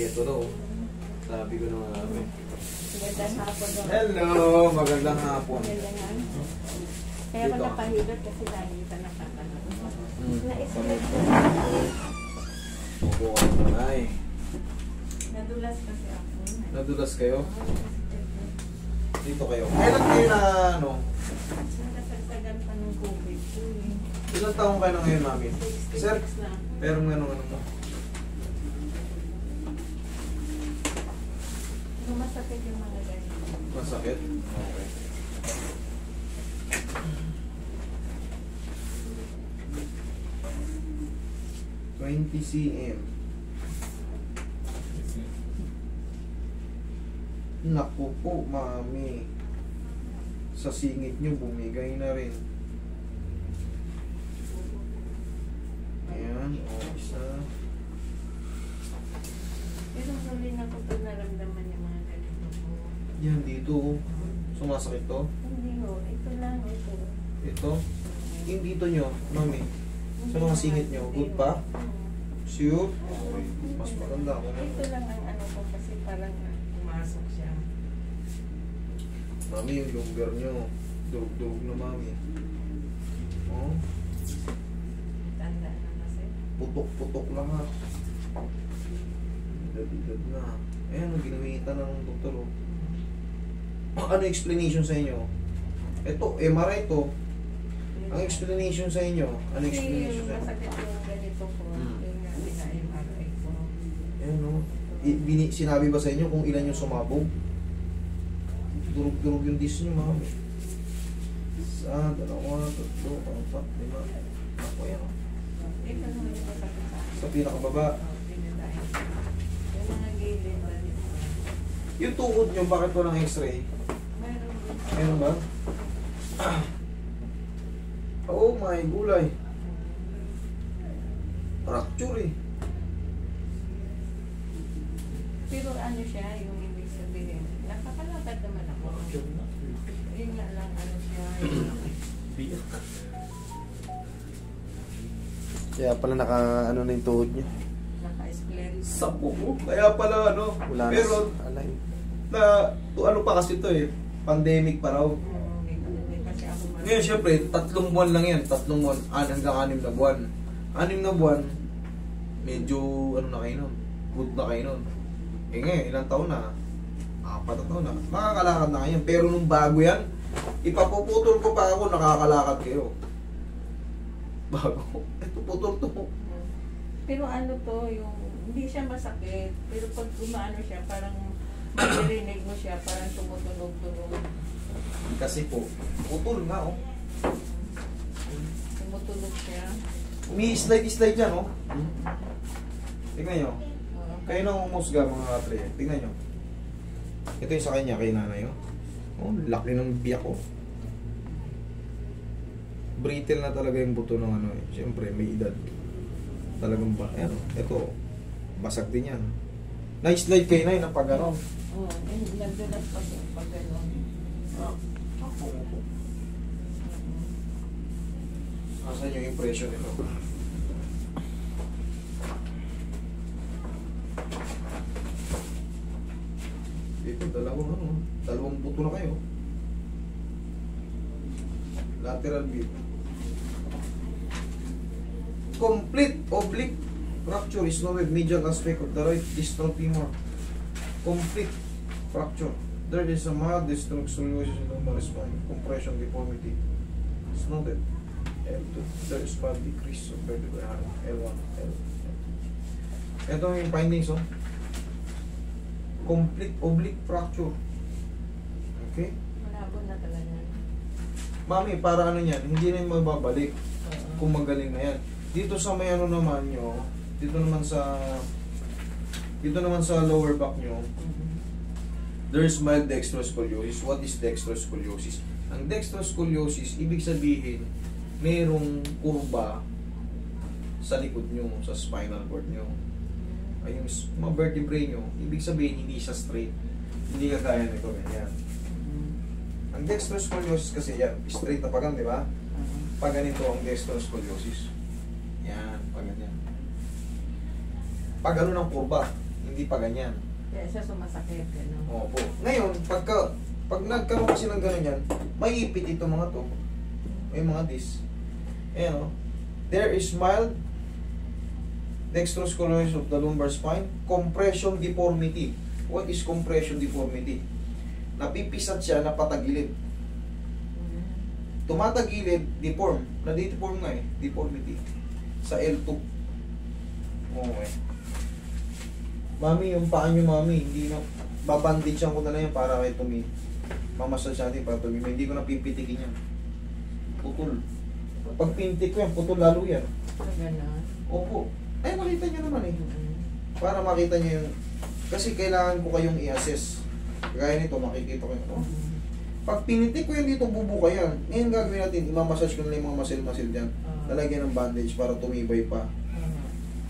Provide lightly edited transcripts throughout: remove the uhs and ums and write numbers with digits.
Ito daw. Sabi ko na nga. Magandang hapon daw. Hello! Magandang hapon. Magandang hapon. Kaya ako napahilot kasi lagi ka nakakanood. Na-select ko. Opo ka naman ay. Nadulas kasi ako. Nadulas kayo? Dito kayo. Kailan kayo na ano? Nasagsagan pa ng COVID po eh. Ilang taong kayo na ngayon, mami? Sir, 66 na. pero ano mo? Masakit yung mga ganito. Masakit? Okay. cm. Naku po, mami. Sa singit nyo, bumigay na rin. Ayan, o isa. Pero huli na ko pa naramdaman yung mga ganito po. Yan, dito. Sumasakit to. Hindi ho, ito lang, ito. Ito. Yung dito nyo, mami. Sa mga singit nyo, good pa? Sure? Okay. Mas maganda ako. Ito lang ang ano ko kasi parang pumasok siya. Mami, yung lumbar nyo. Durug-durug na, mami. Oh, Tanda na kasi. putok-putok lahat. Edad na. Ayan, ang ginamitan ng doktor. Oh. Ano explanation sa inyo? Ito, MRI to. Ang explanation sa inyo, ano Kasi explanation yung sa inyo? masakit yung ganito ko, yung nga pina-MRI ko. Ayan, oh. Sinabi ba sa inyo kung ilan yung sumabog? Durug-durug yung disc nyo, mami. Isa, dalawa, tatlo, apat, lima. Ako yan. Oh. Ito naman yung masakit sa akin. Sa pinakababa. Pinadahin. Yung mga gilid ba dito? Yung tuhod nyo, bakit walang x-ray? Meron din. Meron ba? Oh my gulay. Fracture eh. Pero ano siya, yung ibig sabihin, nakakalakad naman ako. Yun nga lang, ano siya, yung Kaya pala naka ano na yung tuhod niya. naka-sclerosis. Sa buko. Kaya pala ano. Wala na. Pero Alay. ano pa kasi to eh. Pandemic pa raw. Hindi kasi ako Ngayon syempre, 3 buwan lang yan. 3 buwan, hanggang 6 na buwan. 6 na buwan, medyo ano na kayo nun. Good na kayo nun. Eh ngayon, ilang taon na? 4 na taon na. Makakalakad na kayo. Pero nung bago yan, ipapuputol ko pa ako, nakakalakad kayo. Bago. Ito putol to. Pero ano to, yung hindi siya masakit. Pero pag umaano siya, parang maririnig mo siya, parang tumutunog-tunog. Kasi po, putol nga oh. Tumutunog siya. Umi-slide yan oh. Tingnan nyo. Oo. Kayo nang umusga mga katre. Tingnan nyo. Ito yung sa kanya, kay nanay oh. Oh, laki ng biyak oh. Brittle na talaga yung buto ng ano eh. Siyempre, may edad. Talagang ba, ayan oh. Ito, basag din yan. Na-slide kayo na yun ang pag ano. Oo, nandulas pag gano'n. Asan yung impression nito? Dito, dalawang buto na kayo. Lateral view. Complete oblique fracture is lowered medial aspect of the right distal femur. Complete fracture. There is a mild distal scoliosis in the lumbar spine. Compression deformity is noted. L2. There is mild decrease of vertebral height. L1, L2. Ito yung findings, oh. Complete oblique fracture. Okay? Malabo na talaga. Mami, para ano yan, hindi na yung mababalik kung magaling na yan. Dito sa may ano naman nyo, dito naman sa lower back nyo, there's mild dextroscoliosis. What is dextroscoliosis? Ang dextroscoliosis, ibig sabihin, merong kurba sa likod nyo, sa spinal cord nyo. Ay yung mga vertebrae nyo, ibig sabihin, hindi siya straight. Hindi kagaya nito, yan. Ang dextroscoliosis kasi yan, straight na pagang, di ba? Pag ganito ang dextroscoliosis. Yan, pag ganyan. Pag ano ng kurba, hindi hindi pa ganyan. Kaya siya sumasakit, ano. Opo. Ngayon, pag nagkaroon kasi ng gano'n yan, maiipit ito mga to. May mga disc. Ayan o. There is mild dextroscoliosis of the lumbar spine, compression deformity. What is compression deformity? Napipisat siya na patagilid. Tumatagilid, deform. Na-deform nga eh, deformity. Sa L2. Okay. Mami, yung paa nyo, mami, hindi na, babandage ko na lang yan para kayo mamasal siya natin para hindi ko na pipitikin yan. Putol. Pag pintik ko yan, putol lalo yan. Gano'n. Opo. Ay, makita nyo naman eh. Para makita nyo yung, kasi kailangan ko kayong i-assess. Gaya nito, makikita ko yun. Oh. Pag pinitik ko yan dito, bubuka yan. Ngayon gagawin natin, imamassage ko na lang yung mga muscle-muscle dyan. Lalagyan ng bandage para tumibay pa.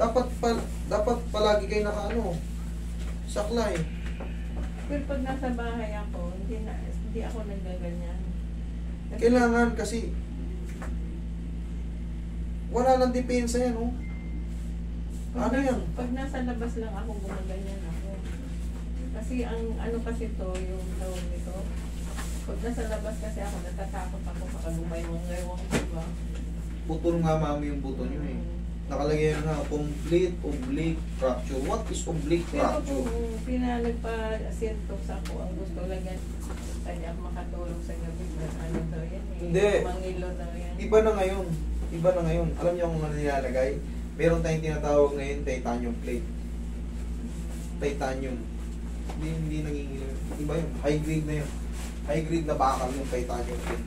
Dapat palagi kayo naka saklay. Pero pag nasa bahay ako, hindi ako nagaganyan. Kailangan kasi wala nang depensa yan, oh. Ano yan? Pag nasa labas lang ako, gumaganyan ako. Kasi ang ano kasi to, yung tawag nito, pag nasa labas kasi ako, natatakot ako sa kagumay-ngaywang, diba? Putol nga mami yung buto nyo eh. Nakalagay yan nga, complete oblique fracture. What is oblique Pero fracture? kung pinalagpa-sintox ako, ang gusto lang yan, kanya makatulong sa gabi, ano daw yan eh. Hindi. Mangilo daw yan. Iba na ngayon. Iba na ngayon. Alam niyo kung ano nilalagay? Meron tayong tinatawag ngayon titanium plate. Titanium. Hindi naging iba yun. High grade na yun. High grade na bakal yung titanium plate.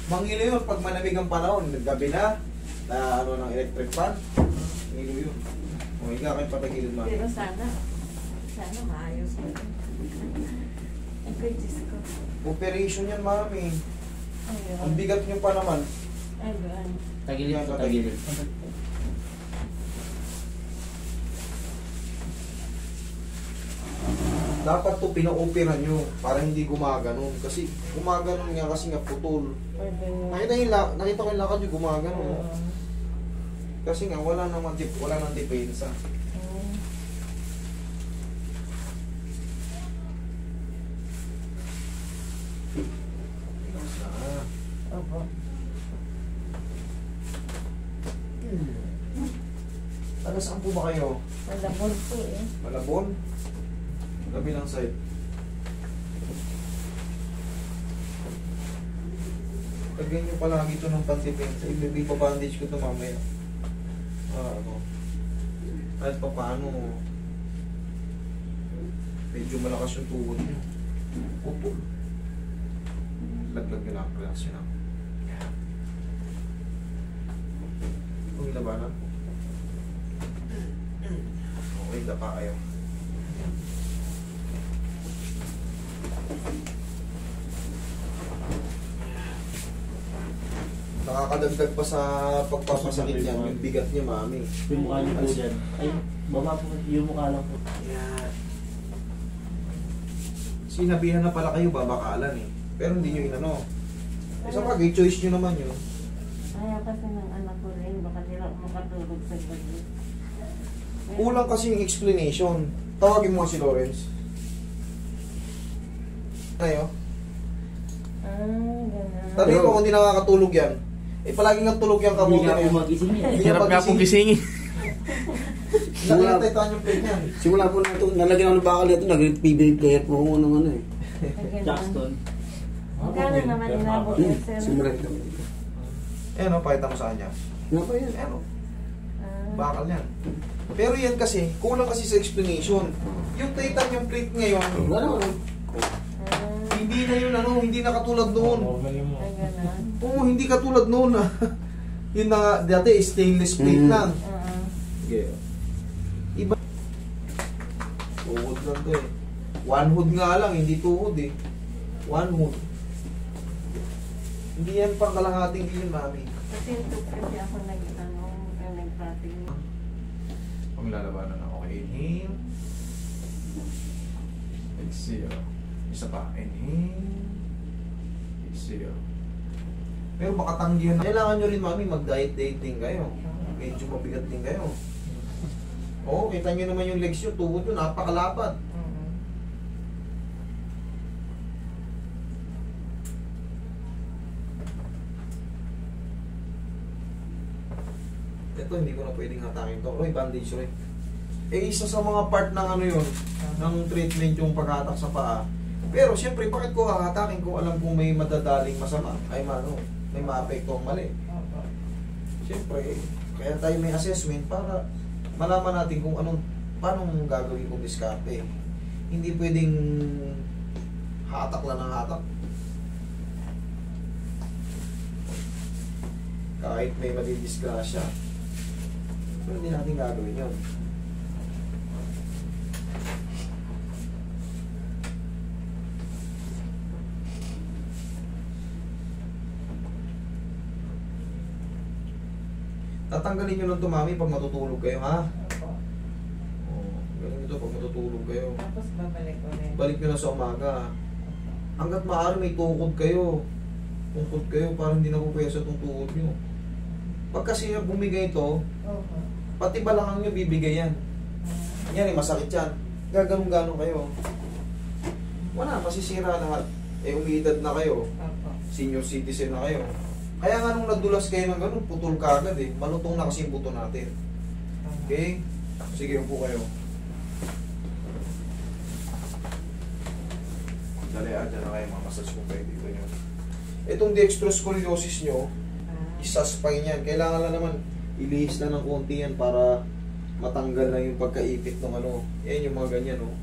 Mangilo yun pag malamig ang panahon. Gabi na ng electric fan. Mangilo yun. O, higa kayo patagilid mami. Pero sana maayos ko. Okay, Diyos ko. Operation yan mami. Ayun. Ang bigat nyo pa naman. Ayun. Tagilid Yan, po, tagilid. tagilid. Dapat to pina-opera nyo para hindi gumaganon. Kasi gumaganon nga kasi nga putol. Nakita ko yung lakad nyo gumaganon. Kasi nga wala nang depensa. Opo. Taga saan po ba kayo? Malabon po eh. Malabon? Kabilang side. Lagyan nyo palagi ito ng pandepensa. Ibibabandage ko ito mamaya. Kahit pa paano medyo malakas yung tuhod nyo. Upol. Laglag nyo lang. Relax nyo lang. Kung labanan. Okay, dapa kayo. Nakakadagdag pa sa pagpapasakit yan, yung bigat niya, mami. Yung mukha niyo po dyan. Ay, baba po. Yung mukha lang po. Yan. Sinabihan na pala kayo, babakalan eh. Pero hindi nyo inano. Isa pag, choice nyo naman yun. Ayaw kasi ng anak ko rin, baka di lang makatulog sa gabi. Kulang kasi yung explanation. Tawagin mo si Lawrence. Ayo. Ganun. Tanong mo kung hindi nakakatulog yan. Eh palagi nga tulog yan Hindi kamote nga na po yan. magising yan. Hindi Hirap nga pong gisingin. Nakita yung plate yan. Simula po na ito, nalagyan ako ng bakal dito, nag-PB player po ako ng ano eh. Jackson. Magkano naman inabot yun, sir? Simula ito. Ayan o, pakita mo sa kanya. Ano pa yan? Ayan o, bakal yan. Pero yan kasi, kulang kasi sa explanation. Yung titanium plate ngayon, Wala ko. hindi na yun hindi na katulad noon. Ay, ganun. Oo, hindi katulad noon. Yun na nga, dati stainless plate lang. Yeah. Iba. Tuhod lang to eh. One hood nga lang, hindi tuhod eh. One hood. Hindi yan pang kalahating yun, mami. Kasi yung kasi ako nag-prating. Pang lalabanan ako. Okay, inhale. Exhale. Isa pa. Inhale. Exhale. Pero baka tanggihan na. Kailangan nyo rin, mami, mag-diet din kayo. Medyo mabigat din kayo. Oo, kita nyo naman yung legs nyo, tuhod nyo, napakalapad. Mhm. Ito, hindi ko na pwedeng hatakin to. Roy, bandage, Roy. Eh, isa sa mga part ng ano yun, ng treatment yung paghatak sa paa. Pero, siyempre, bakit ko hahatakin kung alam kong may madadaling masama? Ay, may maapekto ang mali. Opo. Siyempre, kaya tayo may assessment para malaman natin kung paano gagawin kong diskarte. Hindi pwedeng hatak lang ng hatak. Kahit may madidisgrasya. Pero hindi natin gagawin yun. Tatanggalin nyo lang ito, mami, pag matutulog kayo, ha? Opo. Oo, ganun ito pag matutulog kayo. Tapos babalik ulit. Balik nyo na sa umaga. Hanggat maaari may tukod kayo. Tungkod kayo para hindi na pupwesa itong tuhod nyo. Pag kasi bumigay ito, Opo. pati balakang nyo bibigay yan. Yan, masakit yan. Gaganong-ganong kayo. Wala, masisira lahat. Eh, umiidad na kayo. Opo. Senior citizen na kayo. Kaya nga nung nadulas kayo ng ganun, putol ka agad eh. Malutong na kasi yung buto natin. Okay? Sige, upo kayo. Dali, dyan na kayo, mamasage ko kayo dito nyo. Itong dextroscoliosis nyo, isaspay niyan. Kailangan lang naman ilihis na ng konti yan para matanggal na yung pagkaipit ng ano. Yan yung mga ganyan, oh.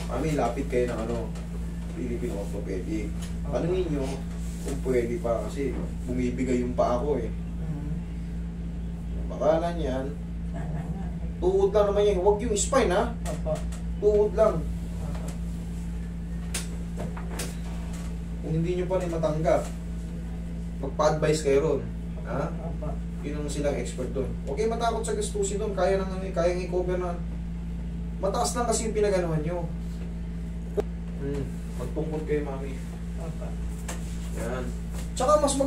Mami, lapit kayo ng ano, Philippine Orthopedic. Panuhin nyo kung pwede pa kasi bumibigay yung paa ko eh. Bakalan yan. Tuhod lang naman yan. Huwag yung spine ha. Opo. Tuhod lang. Kung hindi nyo pa rin matanggap, magpa-advise kayo ron. Ha? Opo. Yun ang silang expert doon. Huwag kayo matakot sa gastusin doon. Kaya nang kaya i-cover na. Mataas lang kasi yung pinaganuhan nyo. Magtungkol kayo, mami. Opo. Yan. Tsaka mas